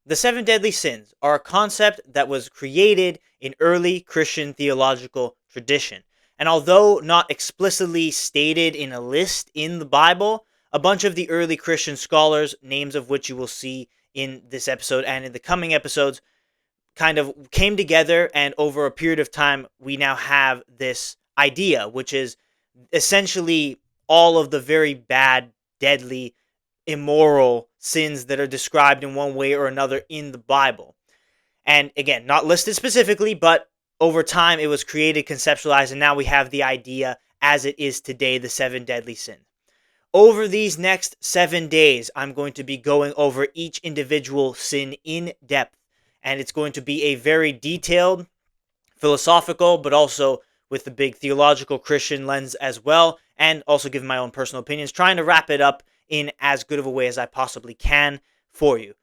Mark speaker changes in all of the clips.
Speaker 1: The seven deadly sins are a concept that was created in early Christian theological tradition. And although not explicitly stated in a list in the Bible, a bunch of the early Christian scholars, names of which you will see in this episode and in the coming episodes, kind of came together, and over a period of time, we now have this idea, which is essentially all of the very bad, deadly, immoral sins that are described in one way or another in the Bible. And again, not listed specifically, but over time it was created, conceptualized, and now we have the idea as it is today, the seven deadly sins. Over these next 7 days, I'm going to be going over each individual sin in depth, and it's going to be a very detailed, philosophical, but also with the big theological Christian lens as well, and also giving my own personal opinions, trying to wrap it up in as good of a way as I possibly can for you.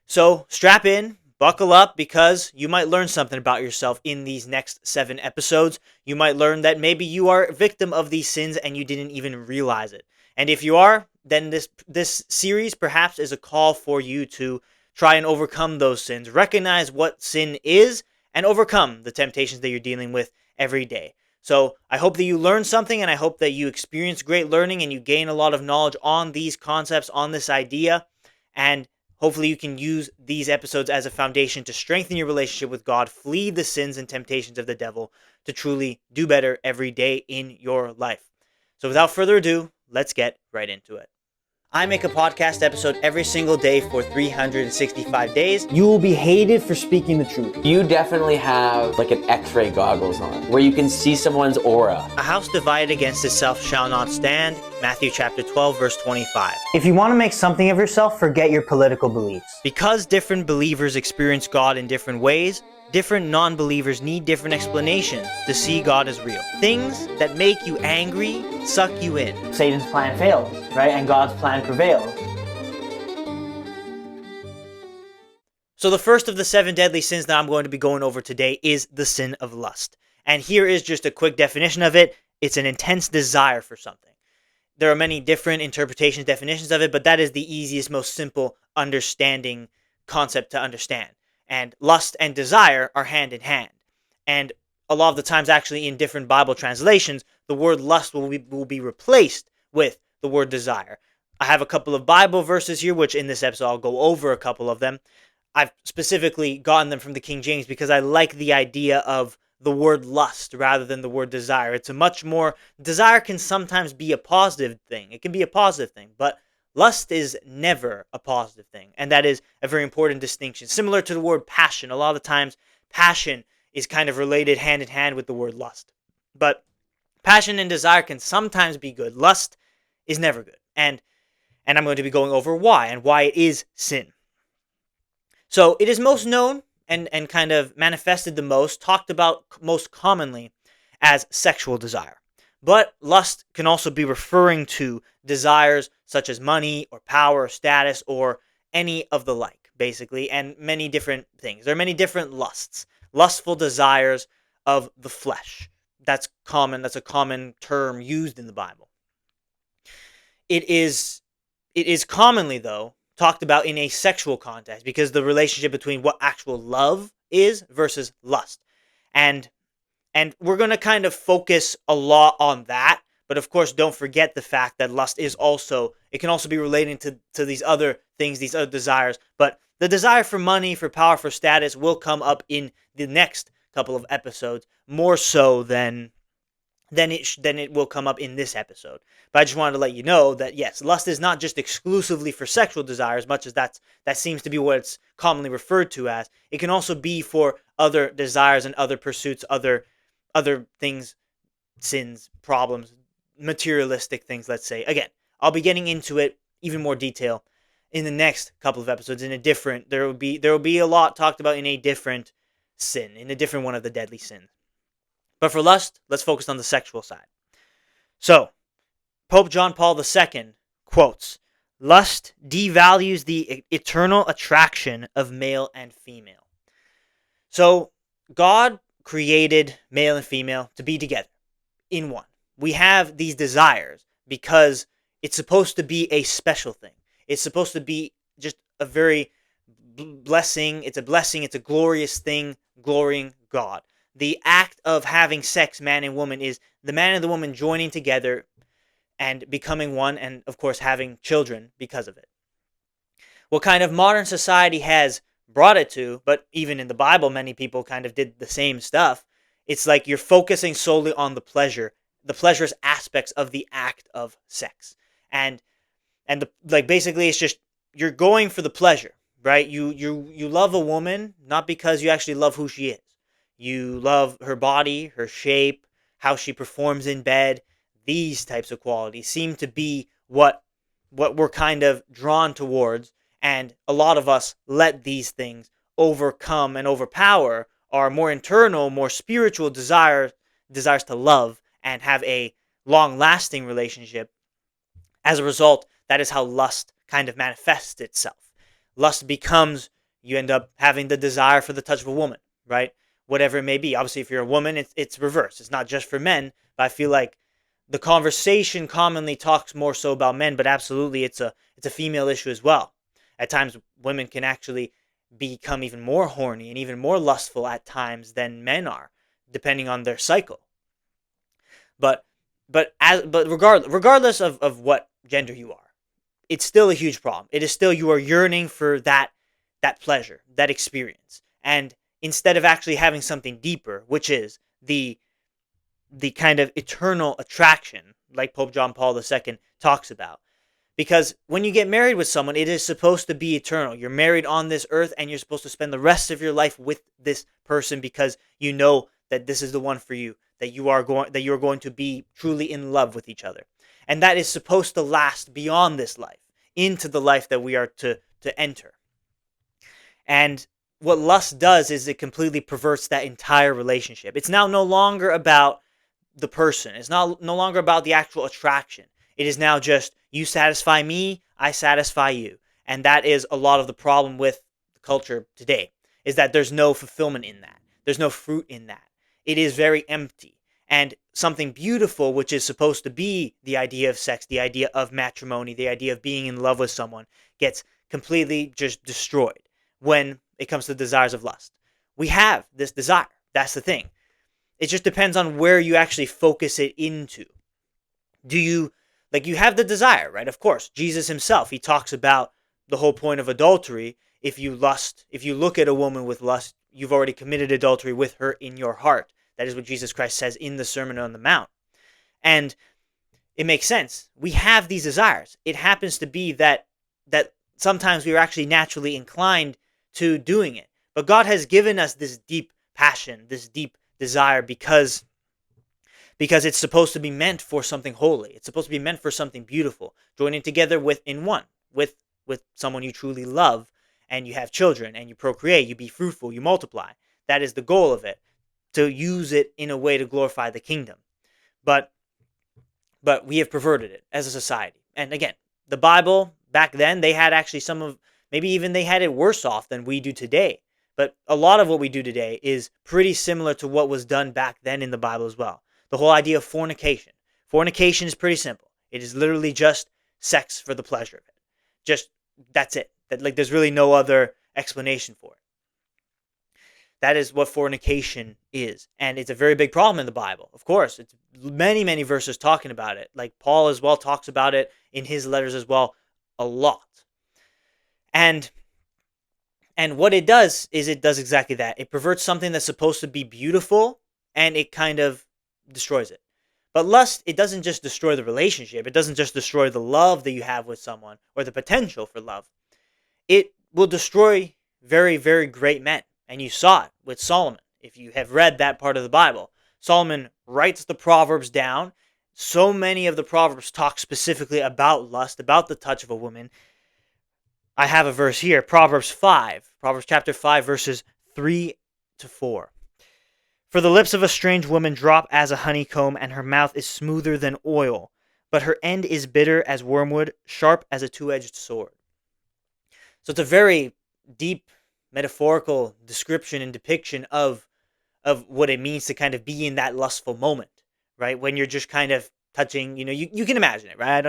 Speaker 1: So strap in, buckle up, because you might learn something about yourself in these next 7 episodes. You might learn that maybe you are a victim of these sins and you didn't even realize it. And if you are, then this series perhaps is a call for you to try and overcome those sins, recognize what sin is, and overcome the temptations that you're dealing with every day. So I hope that you learn something, and I hope that you experience great learning and you gain a lot of knowledge on these concepts, on this idea, and hopefully you can use these episodes as a foundation to strengthen your relationship with God, flee the sins and temptations of the devil, to truly do better every day in your life. So without further ado, let's get right into it. I make a podcast episode every single day for 365 days. You will be hated for speaking the truth.
Speaker 2: You definitely have like an X-ray goggles on, where you can see someone's aura.
Speaker 1: A house divided against itself shall not stand. Matthew chapter 12, verse 25. If you want to make something of yourself, forget your political beliefs. Because different believers experience God in different ways, different non-believers need different explanations to see God as real. Things that make you angry suck you in. Satan's plan fails, right? And God's plan prevails. So the first of the 7 deadly sins that I'm going to be going over today is the sin of lust. And here is just a quick definition of it. It's an intense desire for something. There are many different interpretations, definitions of it, but that is the easiest, most simple understanding concept to understand. And lust and desire are hand in hand. And a lot of the times, actually, in different Bible translations, the word lust will be replaced with the word desire. I have a couple of Bible verses here, which in this episode I'll go over a couple of them. I've specifically gotten them from the King James because I like the idea of the word lust rather than the word desire. It's a much more... Desire can sometimes be a positive thing. It can be a positive thing, but lust is never a positive thing, and that is a very important distinction. Similar to the word passion, a lot of the times passion is kind of related hand in hand with the word lust. But passion and desire can sometimes be good. Lust is never good. And I'm going to be going over why, and why it is sin. So it is most known and kind of manifested the most, talked about most commonly as sexual desire. But lust can also be referring to desires such as money or power or status or any of the like, basically, and many different things. There are many different lusts, lustful desires of the flesh. That's common. That's a common term used in the Bible. It is commonly, though, talked about in a sexual context because the relationship between what actual love is versus lust. And we're going to kind of focus a lot on that. But of course, don't forget the fact that lust is also, it can also be relating to these other things, these other desires. But the desire for money, for power, for status will come up in the next couple of episodes, more so than it will come up in this episode. But I just wanted to let you know that yes, lust is not just exclusively for sexual desire, as much as that seems to be what it's commonly referred to as. It can also be for other desires and other pursuits, other things, sins, problems, materialistic things, let's say. Again, I'll be getting into it even more detail in the next couple of episodes. There will be a lot talked about in a different sin, in a different one of the deadly sins. But for lust, let's focus on the sexual side. So, Pope John Paul II quotes, "Lust devalues the eternal attraction of male and female." So, God created male and female to be together in one. We have these desires because it's supposed to be a special thing. It's supposed to be just a very blessing, it's a blessing, it's a glorious thing, glorying God. The act of having sex, man and woman, is the man and the woman joining together and becoming one, and of course having children because of it. What kind of modern society has brought it to, but even in the Bible, many people kind of did the same stuff. It's like you're focusing solely on the pleasurous aspects of the act of sex, and like basically it's just you're going for the pleasure, right? You love a woman not because you actually love who she is. You love her body, her shape, how she performs in bed. These types of qualities seem to be what we're kind of drawn towards, and a lot of us let these things overcome and overpower our more internal, more spiritual desires to love and have a long-lasting relationship. As a result, that is how lust kind of manifests itself. Lust becomes, you end up having the desire for the touch of a woman, right? Whatever it may be. Obviously, if you're a woman, it's reversed. It's not just for men, but I feel like the conversation commonly talks more so about men, but absolutely it's a female issue as well. At times, women can actually become even more horny and even more lustful at times than men are, depending on their cycle. But regardless of what gender you are, it's still a huge problem. It is still you are yearning for that pleasure, that experience. And instead of actually having something deeper, which is the kind of eternal attraction, like Pope John Paul II talks about. Because when you get married with someone, it is supposed to be eternal. You're married on this earth and you're supposed to spend the rest of your life with this person because you know that this is the one for you, that you are going to be truly in love with each other. And that is supposed to last beyond this life, into the life that we are to enter. And what lust does is it completely perverts that entire relationship. It's now no longer about the person. It's not no longer about the actual attraction. It is now just you satisfy me, I satisfy you. And that is a lot of the problem with the culture today, is that there's no fulfillment in that. There's no fruit in that. It is very empty. And something beautiful, which is supposed to be the idea of sex, the idea of matrimony, the idea of being in love with someone, gets completely just destroyed when it comes to the desires of lust. We have this desire. That's the thing. It just depends on where you actually focus it into. Do you, like, you have the desire, right? Of course, Jesus himself, he talks about the whole point of adultery. If you look at a woman with lust, you've already committed adultery with her in your heart. That is what Jesus Christ says in the Sermon on the Mount. And it makes sense. We have these desires. It happens to be that sometimes we are actually naturally inclined to doing it. But God has given us this deep passion, this deep desire because it's supposed to be meant for something holy. It's supposed to be meant for something beautiful, joining together with someone you truly love, and you have children and you procreate, you be fruitful, you multiply. That is the goal of it, to use it in a way to glorify the kingdom. But we have perverted it as a society. And again, the Bible back then, they had actually maybe even they had it worse off than we do today. But a lot of what we do today is pretty similar to what was done back then in the Bible as well. The whole idea of fornication. Fornication is pretty simple. It is literally just sex for the pleasure of it. Just, that's it. There's really no other explanation for it. That is what fornication is. And it's a very big problem in the Bible. Of course, it's many, many verses talking about it. Like Paul as well talks about it in his letters as well a lot. And what it does is it does exactly that. It perverts something that's supposed to be beautiful, and it kind of destroys it. But lust, it doesn't just destroy the relationship. It doesn't just destroy the love that you have with someone or the potential for love. It will destroy very, very great men. And you saw it with Solomon. If you have read that part of the Bible, Solomon writes the Proverbs down. So many of the Proverbs talk specifically about lust, about the touch of a woman. I have a verse here, Proverbs chapter 5, verses 3 to 4. For the lips of a strange woman drop as a honeycomb, and her mouth is smoother than oil, but her end is bitter as wormwood, sharp as a two-edged sword. So it's a very deep metaphorical description and depiction of what it means to kind of be in that lustful moment, right? When you're just kind of touching, you can imagine it, right?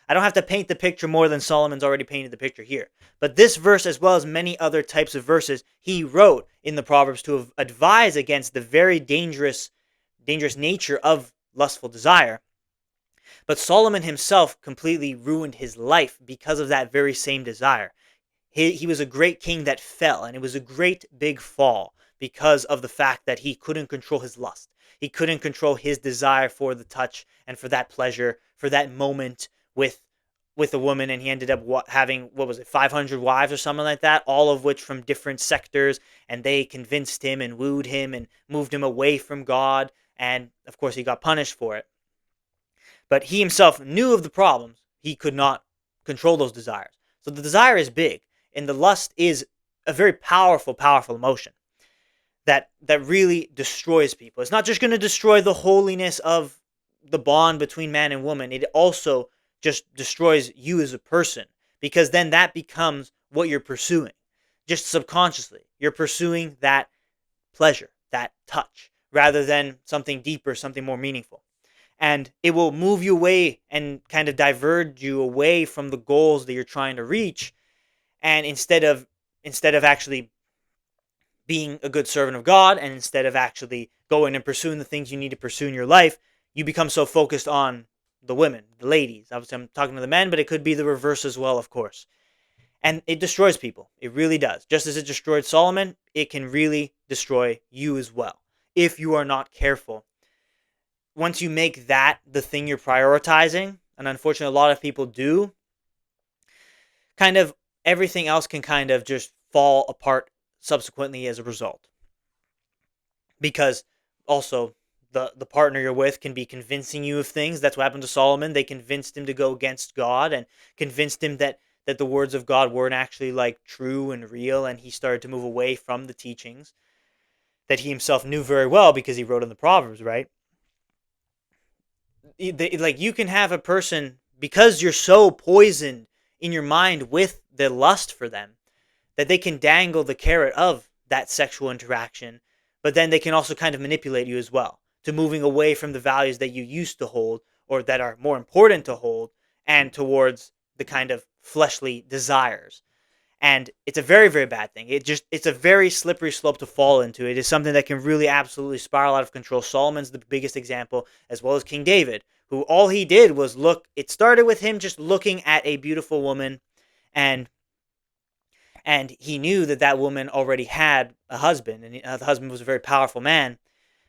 Speaker 1: I don't have to paint the picture more than Solomon's already painted the picture here. But this verse, as well as many other types of verses, he wrote in the Proverbs to advise against the very dangerous nature of lustful desire. But Solomon himself completely ruined his life because of that very same desire. He was a great king that fell, and it was a great big fall because of the fact that he couldn't control his lust. He couldn't control his desire for the touch and for that pleasure, for that moment with a woman, and he ended up having, what was it, 500 wives or something like that, all of which from different sectors, and they convinced him and wooed him and moved him away from God, and of course he got punished for it. But he himself knew of the problems. He could not control those desires. So the desire is big, and the lust is a very powerful, powerful emotion that really destroys people. It's not just going to destroy the holiness of the bond between man and woman. It also just destroys you as a person, because then that becomes what you're pursuing. Just subconsciously, you're pursuing that pleasure, that touch, rather than something deeper, something more meaningful. And it will move you away and kind of divert you away from the goals that you're trying to reach. And instead of actually being a good servant of God, and instead of actually going and pursuing the things you need to pursue in your life, you become so focused on the women, the ladies. Obviously, I'm talking to the men, but it could be the reverse as well, of course. And it destroys people. It really does. Just as it destroyed Solomon, it can really destroy you as well if you are not careful. Once you make that the thing you're prioritizing, and unfortunately a lot of people do, kind of everything else can kind of just fall apart subsequently as a result. Because also the partner you're with can be convincing you of things. That's what happened to Solomon. They convinced him to go against God and convinced him that the words of God weren't actually like true and real, and he started to move away from the teachings that he himself knew very well because he wrote in the Proverbs, right? Like, you can have a person, because you're so poisoned in your mind with the lust for them, that they can dangle the carrot of that sexual interaction, but then they can also kind of manipulate you as well to moving away from the values that you used to hold or that are more important to hold, and towards the kind of fleshly desires. And it's a very, very bad thing. It's a very slippery slope to fall into. It is something that can really absolutely spiral out of control. Solomon's the biggest example, as well as King David, who all he did was look. It started with him just looking at a beautiful woman, and he knew that that woman already had a husband, and the husband was a very powerful man.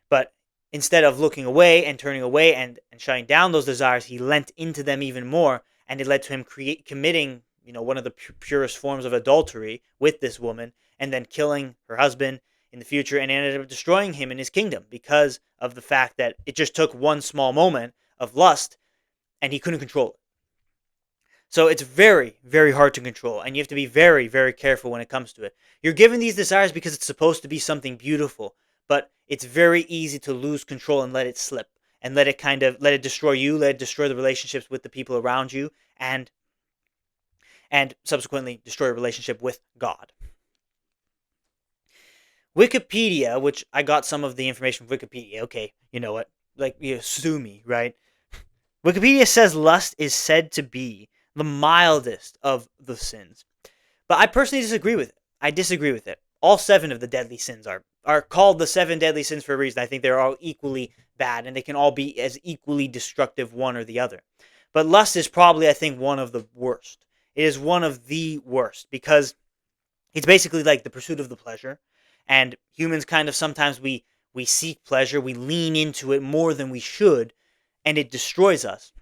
Speaker 1: But instead of looking away and turning away and shutting down those desires, he lent into them even more, and it led to him committing, one of the purest forms of adultery with this woman, and then killing her husband in the future, and ended up destroying him in his kingdom because of the fact that it just took one small moment of lust and he couldn't control it. So it's very, very hard to control, and you have to be very, very careful when it comes to it. You're given these desires because it's supposed to be something beautiful, but it's very easy to lose control and let it slip, and let it destroy you, let it destroy the relationships with the people around you, and subsequently destroy a relationship with God. Wikipedia, which I got some of the information from Wikipedia. Okay, you know what? Like, sue me, right? Wikipedia says lust is said to be the mildest of the sins. But I personally disagree with it. I disagree with it. All 7 of the deadly sins are called the 7 deadly sins for a reason. I think they're all equally bad, and they can all be as equally destructive, one or the other. But lust is probably, I think, one of the worst. It is one of the worst because it's basically like the pursuit of the pleasure. And humans kind of sometimes we seek pleasure, we lean into it more than we should, and it destroys us.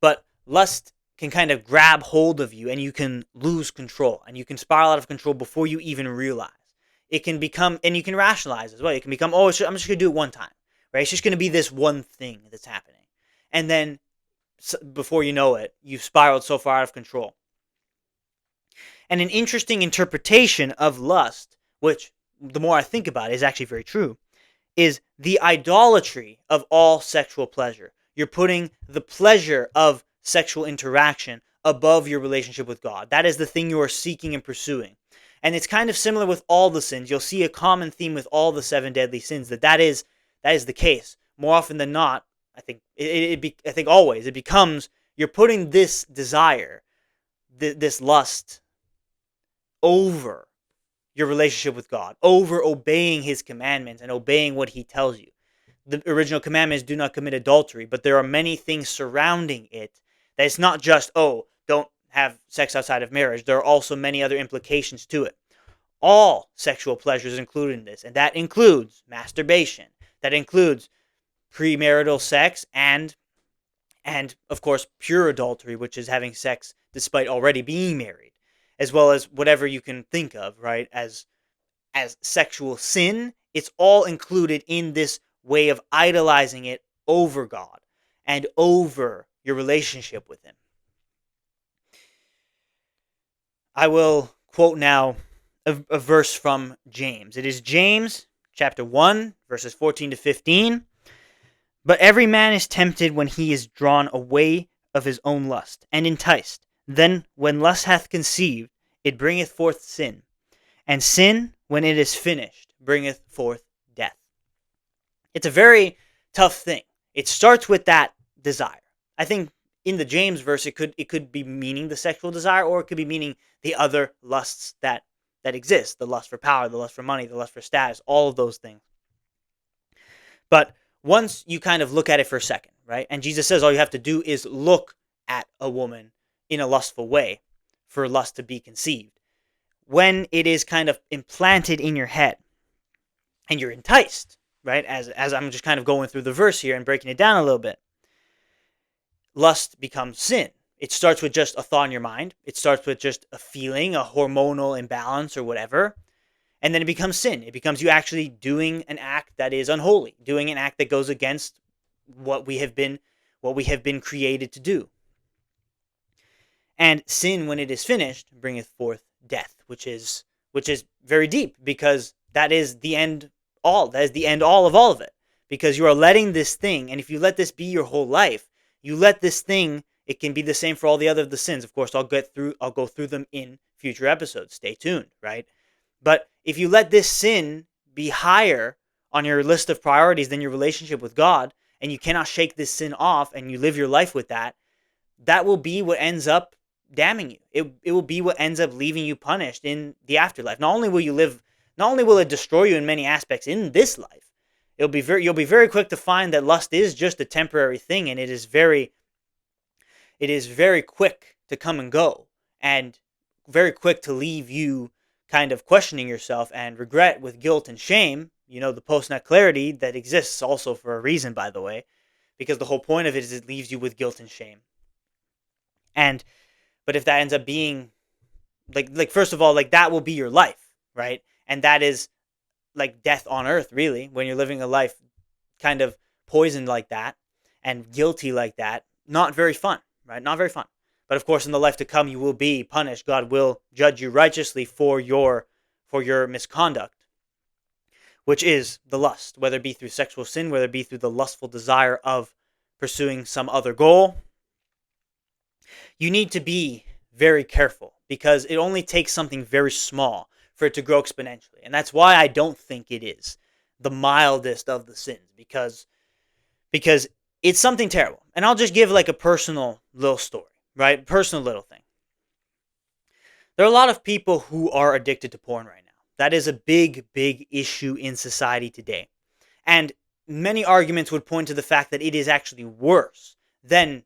Speaker 1: But lust can kind of grab hold of you, and you can lose control, and you can spiral out of control before you even realize. It can become, and you can rationalize as well. It can become, I'm just going to do it one time, right? It's just going to be this one thing that's happening. And then before you know it, you've spiraled so far out of control. And an interesting interpretation of lust, which the more I think about it is actually very true, is the idolatry of all sexual pleasure. You're putting the pleasure of sexual interaction above your relationship with God. That is the thing you are seeking and pursuing. And it's kind of similar with all the sins. You'll see a common theme with all the 7 deadly sins that is the case. More often than not, I think always it becomes You're putting this desire, this lust, over your relationship with God, over obeying his commandments and obeying what he tells you. The original commandment is do not commit adultery, but there are many things surrounding it that it's not just, oh, don't have sex outside of marriage. There are also many other implications to it. All sexual pleasure is included in this, and that includes masturbation. That includes premarital sex and of course pure adultery, which is having sex despite already being married, as well as whatever you can think of, right, as sexual sin. It's all included in this way of idolizing it over God and over your relationship with him. I will quote now a verse from James. It is James chapter 1, verses 14 to 15. But every man is tempted when he is drawn away of his own lust, and enticed. Then when lust hath conceived, it bringeth forth sin. And sin, when it is finished, bringeth forth death. It's a very tough thing. It starts with that desire. I think in the James verse, it could be meaning the sexual desire, or it could be meaning the other lusts that exist. The lust for power, the lust for money, the lust for status, all of those things. But once you kind of look at it for a second, right? And Jesus says all you have to do is look at a woman in a lustful way for lust to be conceived. When it is kind of implanted in your head and you're enticed, right? As I'm just kind of going through the verse here and breaking it down a little bit, lust becomes sin. It starts with just a thought in your mind. It starts with just a feeling, a hormonal imbalance or whatever. And then it becomes sin. It becomes you actually doing an act that is unholy, doing an act that goes against what we have been created to do. And sin, when it is finished, bringeth forth death, which is very deep, because that is the end all. That is the end all of it. Because you are letting this thing, and if you let this be your whole life, you let this thing, it can be the same for all the other the sins. Of course, I'll go through them in future episodes. Stay tuned, right? But if you let this sin be higher on your list of priorities than your relationship with God, and you cannot shake this sin off, and you live your life with that, that will be what ends up damning you. It will be what ends up leaving you punished in the afterlife. Not only will it destroy you in many aspects in this life, you'll be very quick to find that lust is just a temporary thing, and it is very quick to come and go, and very quick to leave you kind of questioning yourself and regret with guilt and shame. You know, the post-nut clarity that exists also for a reason, by the way, because the whole point of it is it leaves you with guilt and shame. But if that ends up being like first of all, like that will be your life, right? And that is like death on earth, really, when you're living a life kind of poisoned like that and guilty like that. Not very fun, right? Not very fun. But of course, in the life to come, you will be punished. God will judge you righteously for your misconduct, which is the lust, whether it be through sexual sin, whether it be through the lustful desire of pursuing some other goal. You need to be very careful, because it only takes something very small for it to grow exponentially. And that's why I don't think it is the mildest of the sins, because it's something terrible. And I'll just give like a personal little story. Right? Personal little thing. There are a lot of people who are addicted to porn right now. That is a big, big issue in society today. And many arguments would point to the fact that it is actually worse than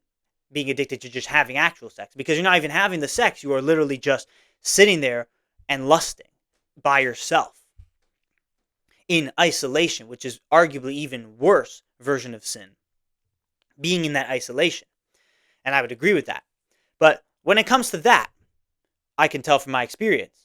Speaker 1: being addicted to just having actual sex. Because you're not even having the sex. You are literally just sitting there and lusting by yourself in isolation, which is arguably even worse version of sin. Being in that isolation. And I would agree with that. But when it comes to that, I can tell from my experience,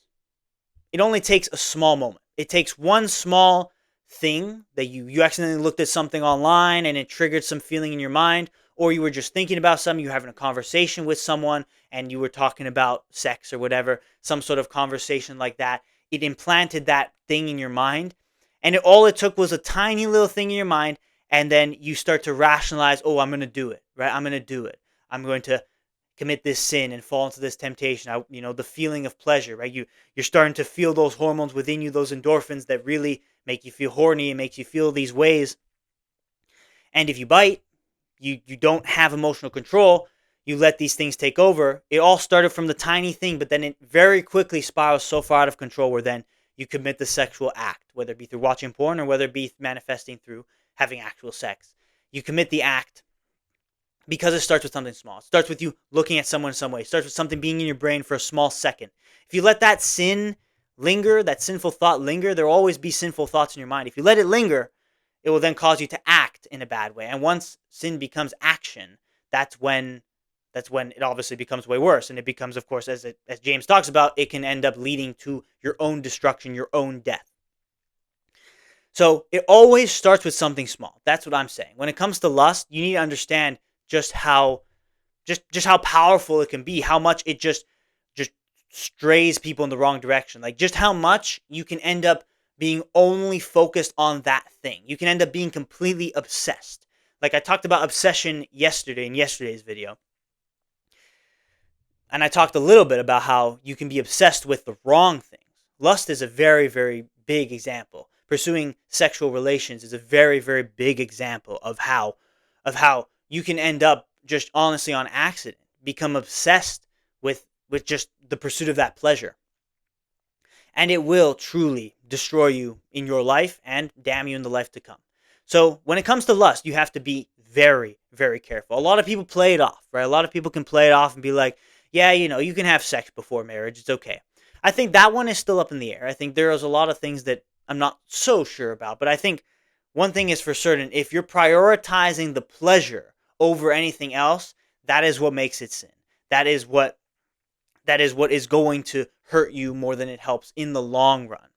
Speaker 1: it only takes a small moment. It takes one small thing that you accidentally looked at something online and it triggered some feeling in your mind, or you were just thinking about something, you were having a conversation with someone and you were talking about sex or whatever, some sort of conversation like that. It implanted that thing in your mind, and all it took was a tiny little thing in your mind, and then you start to rationalize, oh, I'm going to do it, right? I'm going to do it. I'm going to commit this sin and fall into this temptation. The feeling of pleasure, right? You're starting to feel those hormones within you, those endorphins that really make you feel horny and make you feel these ways. And if you bite, you don't have emotional control. you let these things take over. It all started from the tiny thing, but then it very quickly spirals so far out of control where then you commit the sexual act, whether it be through watching porn or whether it be manifesting through having actual sex. You commit the act because it starts with something small. It starts with you looking at someone in some way. It starts with something being in your brain for a small second. If you let that sin linger, that sinful thought linger, there will always be sinful thoughts in your mind. If you let it linger, it will then cause you to act in a bad way. And once sin becomes action, that's when it obviously becomes way worse. And it becomes, of course, as James talks about, it can end up leading to your own destruction, your own death. So it always starts with something small. That's what I'm saying. When it comes to lust, you need to understand just how powerful it can be, how much it just strays people in the wrong direction. Like just how much you can end up being only focused on that thing. You can end up being completely obsessed. Like I talked about obsession yesterday in yesterday's video. And I talked a little bit about how you can be obsessed with the wrong things. Lust is a very, very big example. Pursuing sexual relations is a very, very big example of how you can end up just honestly on accident, become obsessed with just the pursuit of that pleasure. And it will truly destroy you in your life and damn you in the life to come. So when it comes to lust, you have to be very, very careful. A lot of people play it off, right? A lot of people can play it off and be like, yeah, you can have sex before marriage. It's okay. I think that one is still up in the air. I think there is a lot of things that I'm not so sure about. But I think one thing is for certain. If you're prioritizing the pleasure over anything else, that is what makes it sin. That is what is going to hurt you more than it helps in the long run.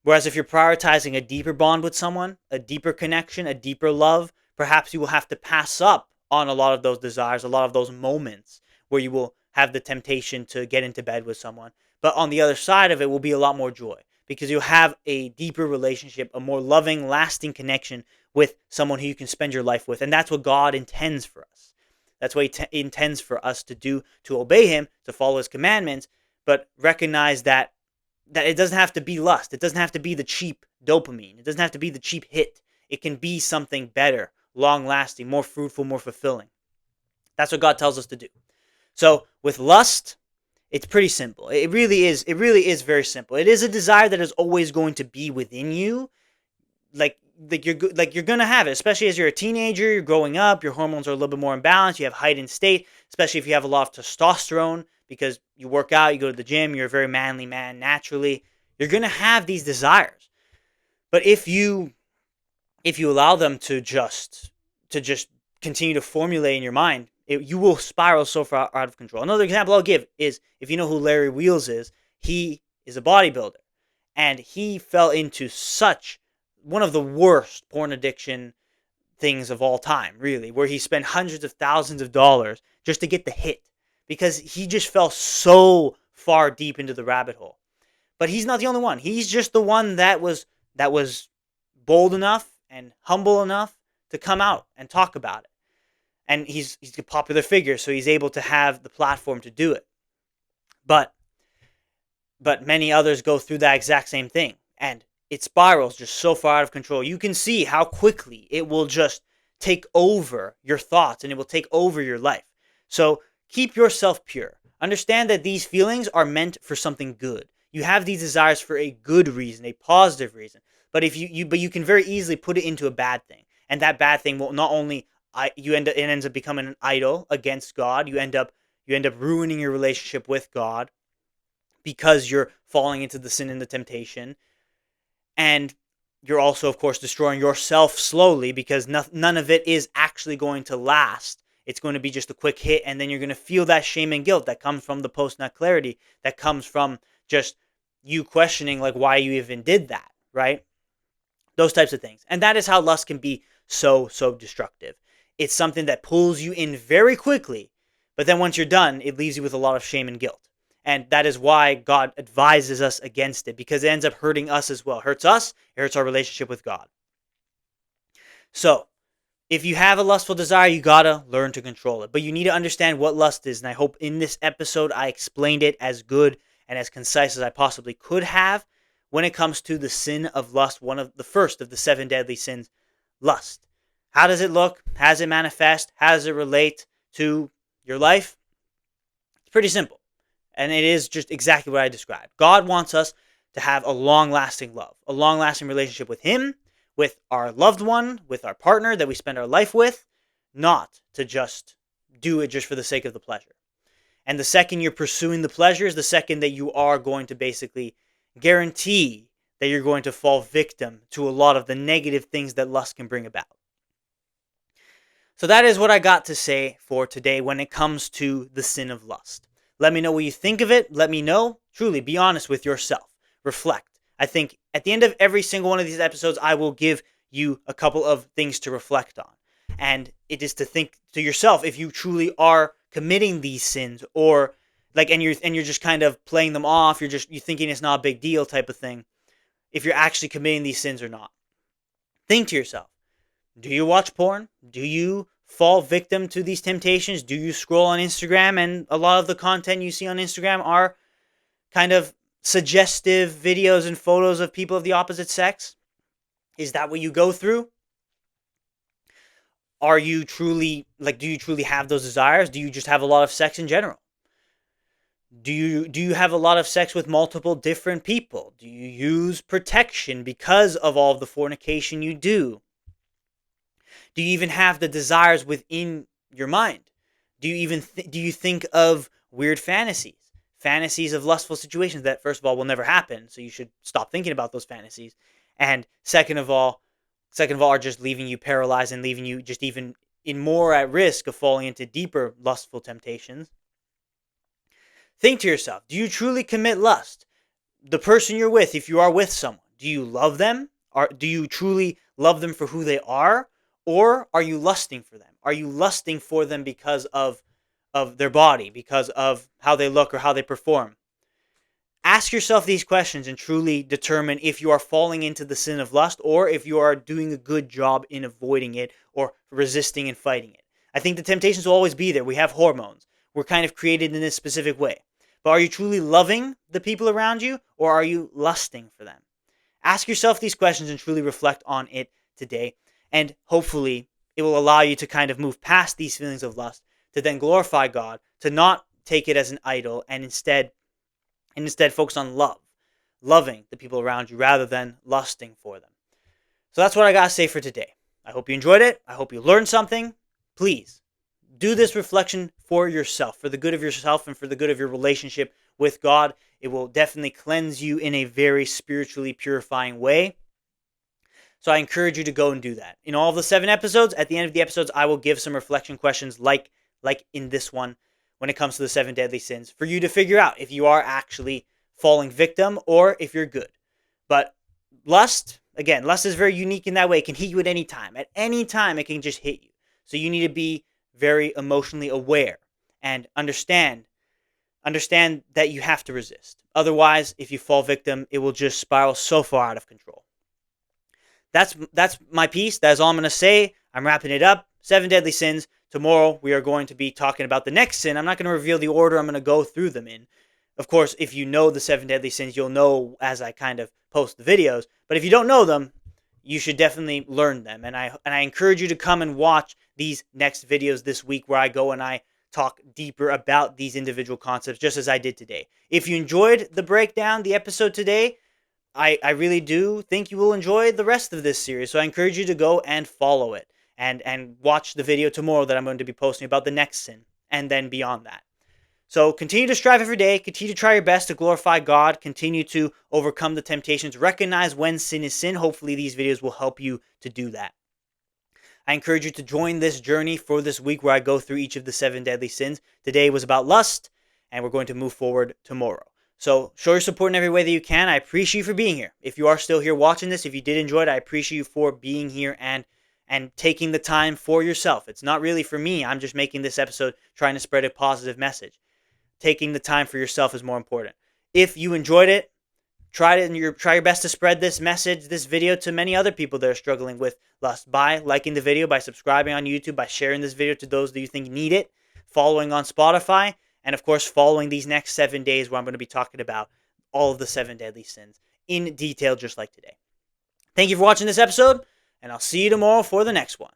Speaker 1: Whereas if you're prioritizing a deeper bond with someone, a deeper connection, a deeper love, perhaps you will have to pass up on a lot of those desires, a lot of those moments where you will have the temptation to get into bed with someone. But on the other side of it will be a lot more joy because you'll have a deeper relationship, a more loving, lasting connection with someone who you can spend your life with. And that's what God intends for us. That's what he intends for us to do, to obey him, to follow his commandments, but recognize that it doesn't have to be lust. It doesn't have to be the cheap dopamine. It doesn't have to be the cheap hit. It can be something better, long-lasting, more fruitful, more fulfilling. That's what God tells us to do. So with lust, it's pretty simple. It really is very simple. It is a desire that is always going to be within you. Like you're gonna have it, especially as you're a teenager, you're growing up, your hormones are a little bit more imbalanced, you have heightened state, especially if you have a lot of testosterone because you work out, you go to the gym, you're a very manly man naturally. You're gonna have these desires. But if you allow them to just continue to formulate in your mind, you will spiral so far out of control. Another example I'll give is if you know who Larry Wheels is, he is a bodybuilder. And he fell into such one of the worst porn addiction things of all time, really, where he spent hundreds of thousands of dollars just to get the hit because he just fell so far deep into the rabbit hole. But he's not the only one. He's just the one that was bold enough and humble enough to come out and talk about it. And he's a popular figure, so he's able to have the platform to do it. But many others go through that exact same thing. And it spirals just so far out of control. You can see how quickly it will just take over your thoughts and it will take over your life. So keep yourself pure. Understand that these feelings are meant for something good. You have these desires for a good reason, a positive reason. But if you can very easily put it into a bad thing. And that bad thing will not only it ends up becoming an idol against God. You end up ruining your relationship with God because you're falling into the sin and the temptation. And you're also, of course, destroying yourself slowly because none of it is actually going to last. It's going to be just a quick hit, and then you're going to feel that shame and guilt that comes from the post-nut clarity, that comes from just you questioning, like, why you even did that, right? Those types of things. And that is how lust can be so destructive. It's something that pulls you in very quickly, but then once you're done, it leaves you with a lot of shame and guilt. And that is why God advises us against it, because it ends up hurting us as well. It hurts us, it hurts our relationship with God. So, if you have a lustful desire, you gotta learn to control it. But you need to understand what lust is, and I hope in this episode I explained it as good and as concise as I possibly could have when it comes to the sin of lust, the first of the 7 deadly sins, lust. How does it look? How does it manifest? How does it relate to your life, it's pretty simple. And it is just exactly what I described. God wants us to have a long-lasting love, a long-lasting relationship with Him, with our loved one, with our partner that we spend our life with, not to just do it just for the sake of the pleasure. And the second you're pursuing the pleasures, the second that you are going to basically guarantee that you're going to fall victim to a lot of the negative things that lust can bring about. So that is what I got to say for today when it comes to the sin of lust. Let me know what you think of it. Let me know. Truly, be honest with yourself. Reflect. I think at the end of every single one of these episodes, I will give you a couple of things to reflect on. And it is to think to yourself if you truly are committing these sins, or and you're just kind of playing them off, you're thinking it's not a big deal type of thing, if you're actually committing these sins or not. Think to yourself. Do you watch porn? Do you fall victim to these temptations? Do you scroll on Instagram and a lot of the content you see on Instagram are kind of suggestive videos and photos of people of the opposite sex? Is that what you go through? Are you truly, do you truly have those desires? Do you just have a lot of sex in general? Do you have a lot of sex with multiple different people? Do you use protection because of all of the fornication you do? Do you even have the desires within your mind? Do you even do you think of weird fantasies of lustful situations that, first of all, will never happen, so you should stop thinking about those fantasies, and second of all, are just leaving you paralyzed and leaving you just even more at risk of falling into deeper lustful temptations? Think to yourself: do you truly commit lust? The person you're with, if you are with someone, do you love them? Do you truly love them for who they are? Or are you lusting for them? Are you lusting for them because of their body, because of how they look or how they perform? Ask yourself these questions and truly determine if you are falling into the sin of lust or if you are doing a good job in avoiding it or resisting and fighting it. I think the temptations will always be there. We have hormones. We're kind of created in this specific way. But are you truly loving the people around you, or are you lusting for them? Ask yourself these questions and truly reflect on it today. And hopefully it will allow you to kind of move past these feelings of lust, to then glorify God, to not take it as an idol, and instead focus on loving the people around you rather than lusting for them. So that's what I got to say for today. I hope you enjoyed it. I hope you learned something. Please do this reflection for yourself, for the good of yourself and for the good of your relationship with God. It will definitely cleanse you in a very spiritually purifying way. So I encourage you to go and do that. In all of the 7 episodes, at the end of the episodes, I will give some reflection questions like in this one when it comes to the 7 deadly sins for you to figure out if you are actually falling victim or if you're good. But lust is very unique in that way. It can hit you at any time. At any time, it can just hit you. So you need to be very emotionally aware and understand that you have to resist. Otherwise, if you fall victim, it will just spiral so far out of control. That's my piece. That's all I'm going to say. I'm wrapping it up. 7 deadly sins. Tomorrow, we are going to be talking about the next sin. I'm not going to reveal the order I'm going to go through them in. Of course, if you know the 7 deadly sins, you'll know as I kind of post the videos. But if you don't know them, you should definitely learn them. And I encourage you to come and watch these next videos this week where I go and I talk deeper about these individual concepts, just as I did today. If you enjoyed the breakdown, the episode today, I really do think you will enjoy the rest of this series. So I encourage you to go and follow it and watch the video tomorrow that I'm going to be posting about the next sin and then beyond that. So continue to strive every day. Continue to try your best to glorify God. Continue to overcome the temptations. Recognize when sin is sin. Hopefully these videos will help you to do that. I encourage you to join this journey for this week where I go through each of the 7 deadly sins. Today was about lust, and we're going to move forward tomorrow. So show your support in every way that you can. I appreciate you for being here. If you are still here watching this, if you did enjoy it, I appreciate you for being here and taking the time for yourself. It's not really for me. I'm just making this episode trying to spread a positive message. Taking the time for yourself is more important. If you enjoyed it, try your best to spread this message, this video to many other people that are struggling with lust by liking the video, by subscribing on YouTube, by sharing this video to those that you think need it, following on Spotify, and of course following these next 7 days where I'm going to be talking about all of the 7 deadly sins in detail just like today. Thank you for watching this episode, and I'll see you tomorrow for the next one.